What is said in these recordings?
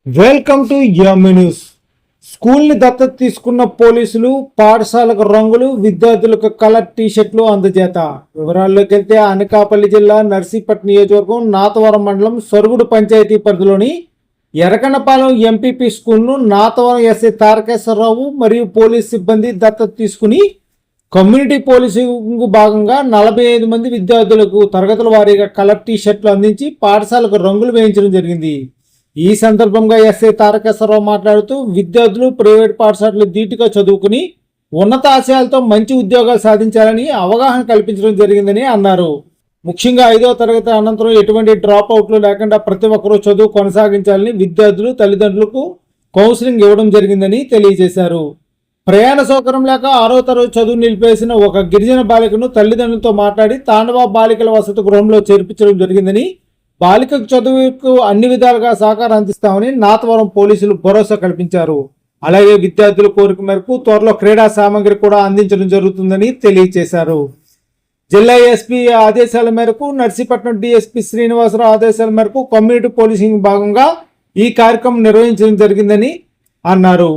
Welcome to M news. స్కూల్ని దత్తత తీసుకున్న పోలీసులు పాఠశాలకు రంగులు, విద్యార్థులకు కలర్ టీషర్ట్లు అందజేత. వివరాల్లోకి వెళ్తే అనకాపల్లి జిల్లా నర్సీపట్నం నియోజకవర్గం నాతవరం మండలం సొరుగుడు పంచాయతీ పరిధిలోని ఎరకనపాలెం ఎంపీపీ స్కూల్ను నాతవరం ఎస్ఐ తారకేశ్వరరావు మరియు పోలీస్ సిబ్బంది దత్తత తీసుకుని కమ్యూనిటీ పోలీసింగ్ భాగంగా 45 మంది విద్యార్థులకు తరగతుల వారీగా కలర్ టీషర్ట్లు అందించి పాఠశాలకు రంగులు వేయించడం జరిగింది. ఈ సందర్భంగా ఎస్ఐ తారకేశ్వరరావు మాట్లాడుతూ విద్యార్థులు ప్రైవేట్ పాఠశాలలు ధీటుగా చదువుకుని ఉన్నత ఆశయాలతో మంచి ఉద్యోగాలు సాధించాలని అవగాహన కల్పించడం జరిగిందని అన్నారు. ముఖ్యంగా 5వ తరగతి అనంతరం ఎటువంటి డ్రాప్ అవుట్లు లేకుండా ప్రతి ఒక్కరూ చదువు కొనసాగించాలని విద్యార్థులు తల్లిదండ్రులకు కౌన్సిలింగ్ ఇవ్వడం జరిగిందని తెలియజేశారు. ప్రయాణ సౌకర్యం లేక 6వ తరగతి చదువు నిలిపేసిన ఒక గిరిజన బాలికను తల్లిదండ్రులతో మాట్లాడి తాండవ బాలికల వసతి గృహంలో చేర్పించడం జరిగిందని, బాలికకు చదువుకు అన్ని విధాలుగా సహకారం అందిస్తామని నాతవరం పోలీసులు భరోసా కల్పించారు. అలాగే విద్యార్థుల కోరిక మేరకు త్వరలో క్రీడా సామాగ్రి కూడా అందించడం జరుగుతుందని తెలియజేశారు. జిల్లా ఎస్పీ ఆదేశాల మేరకు నర్సీపట్నం డిఎస్పీ శ్రీనివాసరావు ఆదేశాల మేరకు కమ్యూనిటీ పోలీసింగ్ భాగంగా ఈ కార్యక్రమం నిర్వహించడం జరిగిందని అన్నారు.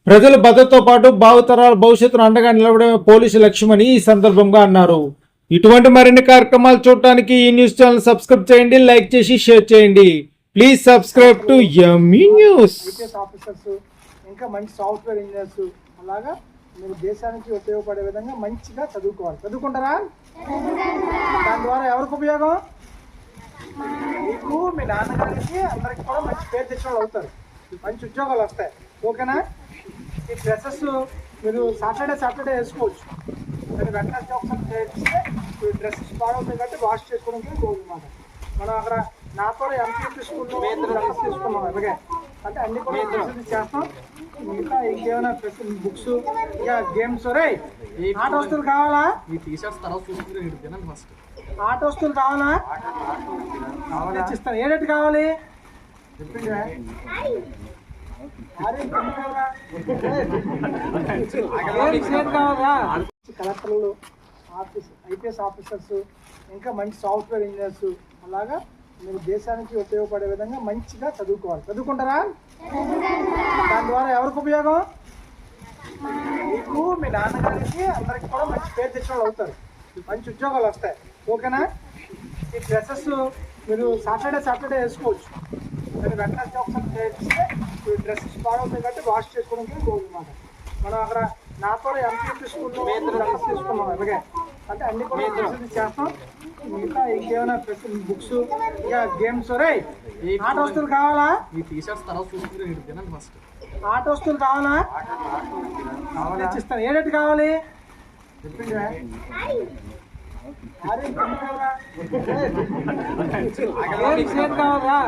ప్రజల భద్రతతో పాటు భావితరాల భవిష్యత్తును అండగా నిలవడమే పోలీసు లక్ష్యమని ఈ సందర్భంగా అన్నారు. ఇటువంటి మరిన్ని కార్యక్రమాలు చూడటానికి ఈ న్యూస్ ఛానల్ సబ్స్క్రైబ్ చేయండి, లైక్ చేసి షేర్ చేయండి. Please subscribe to yummy news. IPS officers, ఇంకా మంచి సాఫ్ట్వేర్ ఇంజనీర్స్, అలాగా మీరు దేశానికి ఉపయోగపడే విధంగా మంచిగా చదువుకోవాలి. చదువుకుంటారా? దాని ద్వారా ఎవరికి ఉపయోగం? మీకు, మీ నాన్నగారికి, అందరికి కూడా మంచి పేరు తెచ్చిన వాళ్ళు అవుతారు, మంచి ఉద్యోగాలు వస్తాయి. ఓకేనా? ఈ డ్రెస్సెస్ మీరు సాటర్డే వేసుకోవచ్చు. మీరు వెంటనే ఒకసారి చేస్తే ఈ డ్రెస్సెస్ బాగుంటాయి కాబట్టి వాష్ చేసుకోవడానికి రోజు మాట. మనం అక్కడ నాతో ఎంపీపీ స్కూల్లో డ్రెస్సెస్ తీసుకున్నాం. అలాగే అంటే అన్ని కూడా డ్రెస్సెస్ చేస్తాం. మిగతా ఇంకేమైనా బుక్స్, ఇంకా గేమ్స్. రే ఆట వస్తువులు కావాలా? ఆట వస్తువులు కావాలా? తెచ్చిస్తాను. ఏడెట్టు కావాలి చెప్పింది. కలెక్టర్లు, ఐపీఎస్ ఆఫీసర్స్, ఇంకా మంచి సాఫ్ట్వేర్ ఇంజనీర్స్, అలాగా మీరు దేశానికి ఉపయోగపడే విధంగా మంచిగా చదువుకోవాలి. చదువుకుంటారా? దాని ద్వారా ఎవరికి ఉపయోగం? మీకు, మీ నాన్నగారికి, అందరికి కూడా మంచి పేరు తెచ్చిన వాళ్ళు అవుతారు, మంచి ఉద్యోగాలు వస్తాయి. ఓకేనా? ఈ డ్రెస్సెస్ మీరు సాటర్డే వేసుకోవచ్చు. మీరు వెంటనే ఒకసారి చేస్తే ఈ డ్రెస్సెస్ బాగుంటాయి కాబట్టి వాష్ చేసుకోవడానికి రోజు మాట. మనం అక్కడ నాతో ఎంపీపీ స్కూల్లో డ్రెస్సెస్ తీసుకున్నాం. అలాగే అంటే అన్ని కూడా డ్రెస్సెస్ చేస్తాం. మిగతా ఇంకేమైనా బుక్స్, ఇంకా గేమ్స్. రే ఆట వస్తువులు కావాలా? ఆట వస్తువులు కావాలా? తెచ్చిస్తాను. ఏడెట్టు కావాలి చెప్పింది. కావాలా?